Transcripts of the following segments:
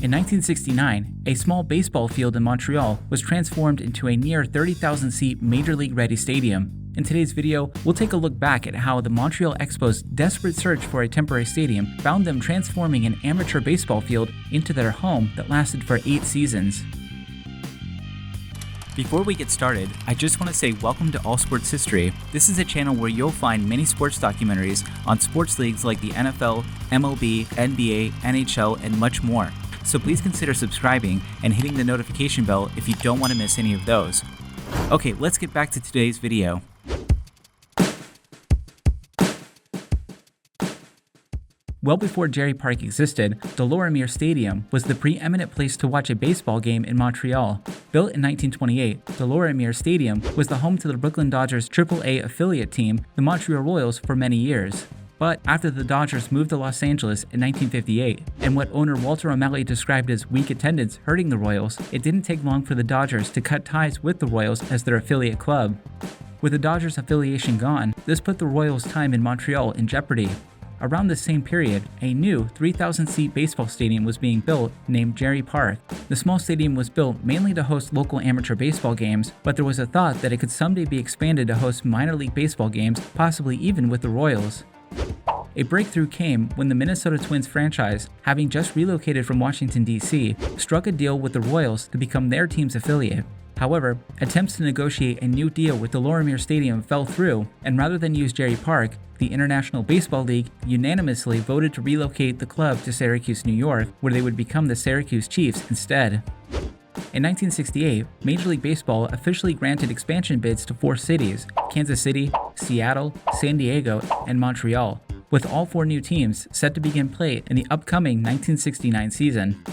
In 1969, a small baseball field in Montreal was transformed into a near 30,000-seat Major League-ready stadium. In today's video, we'll take a look back at how the Montreal Expos' desperate search for a temporary stadium found them transforming an amateur baseball field into their home that lasted for 8 seasons. Before we get started, I just want to say welcome to All Sports History. This is a channel where you'll find many sports documentaries on sports leagues like the NFL, MLB, NBA, NHL, and much more. So please consider subscribing and hitting the notification bell if you don't want to miss any of those. Okay, let's get back to today's video. Well before Jarry Park existed, the Lorimier Stadium was the preeminent place to watch a baseball game in Montreal. Built in 1928, the Lorimier Stadium was the home to the Brooklyn Dodgers' AAA affiliate team, the Montreal Royals, for many years. But after the Dodgers moved to Los Angeles in 1958, and what owner Walter O'Malley described as weak attendance hurting the Royals, it didn't take long for the Dodgers to cut ties with the Royals as their affiliate club. With the Dodgers affiliation gone, this put the Royals' time in Montreal in jeopardy. Around the same period, a new 3,000-seat baseball stadium was being built named Jarry Park. The small stadium was built mainly to host local amateur baseball games, but there was a thought that it could someday be expanded to host minor league baseball games, possibly even with the Royals. A breakthrough came when the Minnesota Twins franchise, having just relocated from Washington, D.C., struck a deal with the Royals to become their team's affiliate. However, attempts to negotiate a new deal with the Lorimier Stadium fell through, and rather than use Jarry Park, the International Baseball League unanimously voted to relocate the club to Syracuse, New York, where they would become the Syracuse Chiefs instead. In 1968, Major League Baseball officially granted expansion bids to 4 cities: Kansas City, Seattle, San Diego, and Montreal, with all 4 new teams set to begin play in the upcoming 1969 season.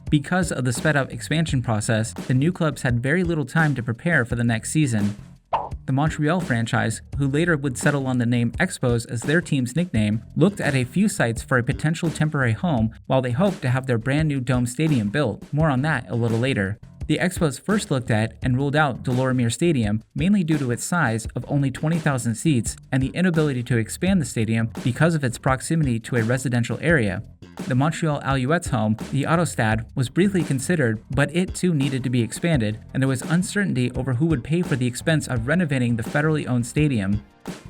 Because of the sped-up expansion process, the new clubs had very little time to prepare for the next season. The Montreal franchise, who later would settle on the name Expos as their team's nickname, looked at a few sites for a potential temporary home while they hoped to have their brand new dome stadium built. More on that a little later. The Expos first looked at and ruled out the Lorimier Stadium mainly due to its size of only 20,000 seats and the inability to expand the stadium because of its proximity to a residential area. The Montreal Alouettes' home, the Autostade, was briefly considered, but it too needed to be expanded, and there was uncertainty over who would pay for the expense of renovating the federally owned stadium.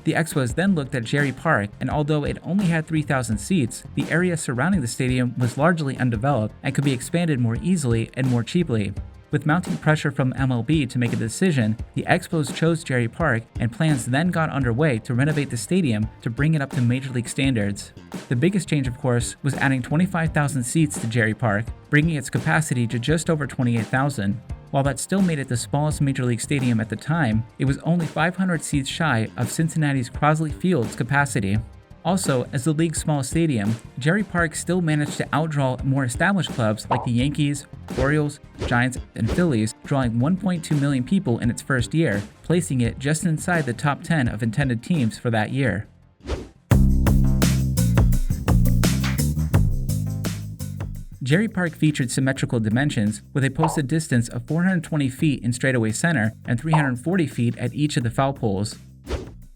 The Expos then looked at Jarry Park, and although it only had 3,000 seats, the area surrounding the stadium was largely undeveloped and could be expanded more easily and more cheaply. With mounting pressure from MLB to make a decision, the Expos chose Jarry Park, and plans then got underway to renovate the stadium to bring it up to Major League standards. The biggest change, of course, was adding 25,000 seats to Jarry Park, bringing its capacity to just over 28,000. While that still made it the smallest Major League stadium at the time, it was only 500 seats shy of Cincinnati's Crosley Field's capacity. Also, as the league's smallest stadium, Jarry Park still managed to outdraw more established clubs like the Yankees, Orioles, Giants, and Phillies, drawing 1.2 million people in its first year, placing it just inside the top 10 of intended teams for that year. Jarry Park featured symmetrical dimensions with a posted distance of 420 feet in straightaway center and 340 feet at each of the foul poles.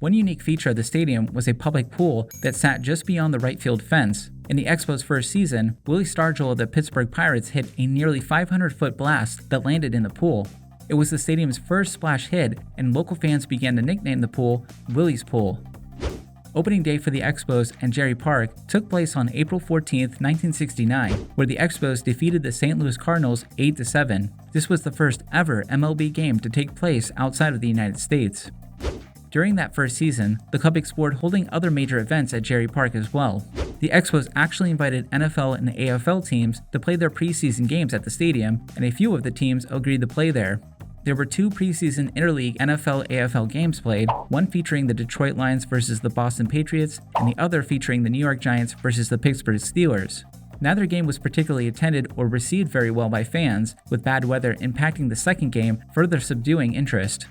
One unique feature of the stadium was a public pool that sat just beyond the right field fence. In the Expos' first season, Willie Stargell of the Pittsburgh Pirates hit a nearly 500-foot blast that landed in the pool. It was the stadium's first splash hit, and local fans began to nickname the pool Willie's Pool. Opening day for the Expos and Jarry Park took place on April 14, 1969, where the Expos defeated the St. Louis Cardinals 8-7. This was the first ever MLB game to take place outside of the United States. During that first season, the club explored holding other major events at Jarry Park as well. The Expos actually invited NFL and AFL teams to play their preseason games at the stadium, and a few of the teams agreed to play there. There were 2 preseason interleague NFL-AFL games played, one featuring the Detroit Lions versus the Boston Patriots, and the other featuring the New York Giants versus the Pittsburgh Steelers. Neither game was particularly attended or received very well by fans, with bad weather impacting the second game, further subduing interest.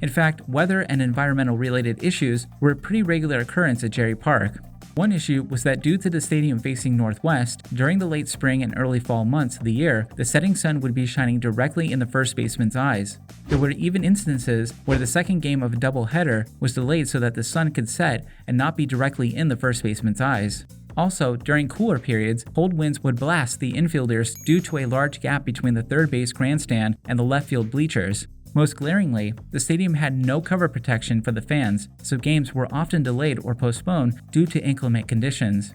In fact, weather and environmental-related issues were a pretty regular occurrence at Jarry Park. One issue was that due to the stadium facing northwest, during the late spring and early fall months of the year, the setting sun would be shining directly in the first baseman's eyes. There were even instances where the second game of a doubleheader was delayed so that the sun could set and not be directly in the first baseman's eyes. Also, during cooler periods, cold winds would blast the infielders due to a large gap between the third base grandstand and the left field bleachers. Most glaringly, the stadium had no cover protection for the fans, so games were often delayed or postponed due to inclement conditions.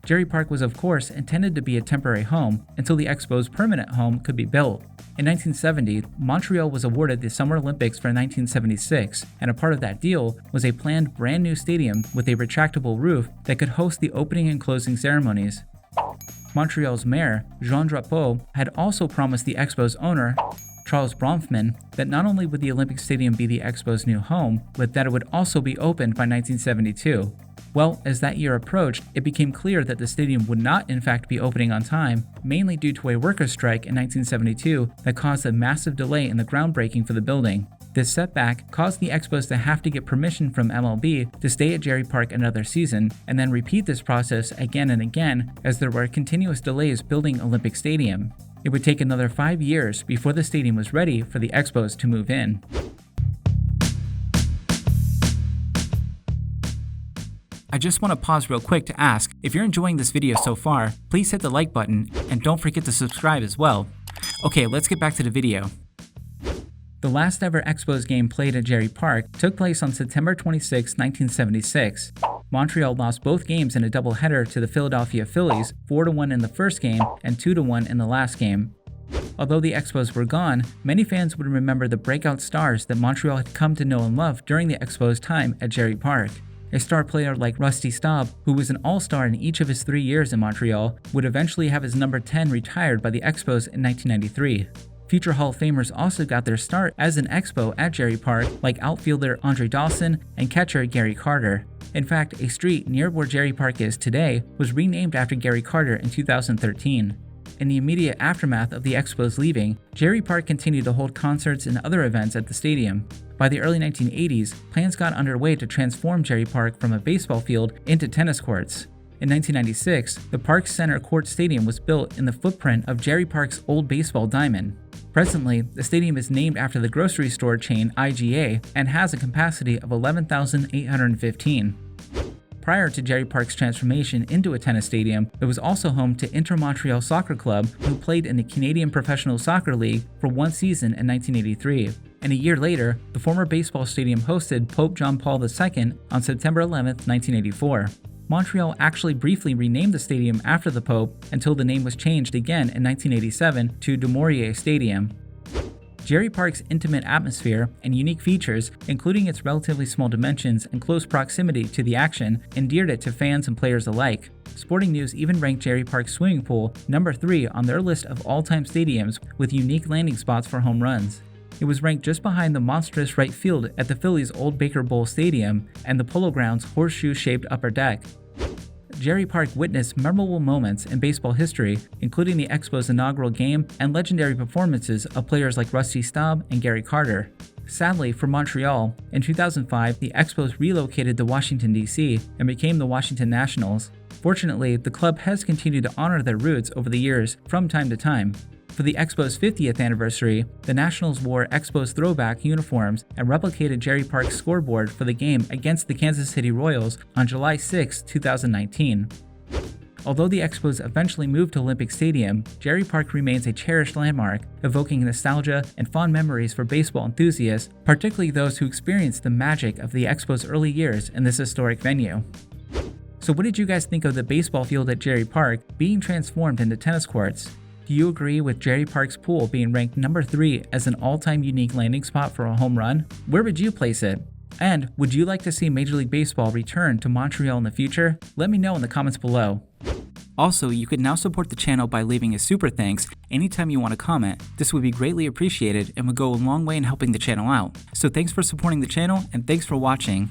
Jarry Park was of course intended to be a temporary home until the Expos' permanent home could be built. In 1970, Montreal was awarded the Summer Olympics for 1976, and a part of that deal was a planned brand new stadium with a retractable roof that could host the opening and closing ceremonies. Montreal's mayor, Jean Drapeau, had also promised the Expos' owner, Charles Bronfman, that not only would the Olympic Stadium be the Expos' new home, but that it would also be opened by 1972. Well, as that year approached, it became clear that the stadium would not in fact be opening on time, mainly due to a workers' strike in 1972 that caused a massive delay in the groundbreaking for the building. This setback caused the Expos to have to get permission from MLB to stay at Jarry Park another season, and then repeat this process again and again as there were continuous delays building Olympic Stadium. It would take another 5 years before the stadium was ready for the Expos to move in. I just want to pause real quick to ask, if you're enjoying this video so far, please hit the like button and don't forget to subscribe as well. Okay, let's get back to the video. The last ever Expos game played at Jarry Park took place on September 26, 1976. Montreal lost both games in a doubleheader to the Philadelphia Phillies, 4-1 in the first game and 2-1 in the last game. Although the Expos were gone, many fans would remember the breakout stars that Montreal had come to know and love during the Expos' time at Jarry Park. A star player like Rusty Staub, who was an all-star in each of his 3 years in Montreal, would eventually have his number 10 retired by the Expos in 1993. Future Hall of Famers also got their start as an Expo at Jarry Park, like outfielder Andre Dawson and catcher Gary Carter. In fact, a street near where Jarry Park is today was renamed after Gary Carter in 2013. In the immediate aftermath of the Expos leaving, Jarry Park continued to hold concerts and other events at the stadium. By the early 1980s, plans got underway to transform Jarry Park from a baseball field into tennis courts. In 1996, the Park Center Court Stadium was built in the footprint of Jarry Park's old baseball diamond. Presently, the stadium is named after the grocery store chain IGA and has a capacity of 11,815. Prior to Jarry Park's transformation into a tennis stadium, it was also home to Inter-Montreal Soccer Club, who played in the Canadian Professional Soccer League for one season in 1983. And a year later, the former baseball stadium hosted Pope John Paul II on September 11, 1984. Montreal actually briefly renamed the stadium after the Pope until the name was changed again in 1987 to Du Maurier Stadium. Jarry Park's intimate atmosphere and unique features, including its relatively small dimensions and close proximity to the action, endeared it to fans and players alike. Sporting News even ranked Jarry Park's swimming pool number 3 on their list of all-time stadiums with unique landing spots for home runs. It was ranked just behind the monstrous right field at the Phillies' old Baker Bowl Stadium and the Polo Grounds' horseshoe-shaped upper deck. Jarry Park witnessed memorable moments in baseball history, including the Expos' inaugural game and legendary performances of players like Rusty Staub and Gary Carter. Sadly for Montreal, in 2005, the Expos relocated to Washington, D.C. and became the Washington Nationals. Fortunately, the club has continued to honor their roots over the years from time to time. For the Expos' 50th anniversary, the Nationals wore Expos throwback uniforms and replicated Jarry Park's scoreboard for the game against the Kansas City Royals on July 6, 2019. Although the Expos eventually moved to Olympic Stadium, Jarry Park remains a cherished landmark, evoking nostalgia and fond memories for baseball enthusiasts, particularly those who experienced the magic of the Expos' early years in this historic venue. So what did you guys think of the baseball field at Jarry Park being transformed into tennis courts? Do you agree with Jarry Park's pool being ranked number 3 as an all-time unique landing spot for a home run? Where would you place it? And would you like to see Major League Baseball return to Montreal in the future? Let me know in the comments below. Also, you can now support the channel by leaving a super thanks anytime you want to comment. This would be greatly appreciated and would go a long way in helping the channel out. So thanks for supporting the channel and thanks for watching.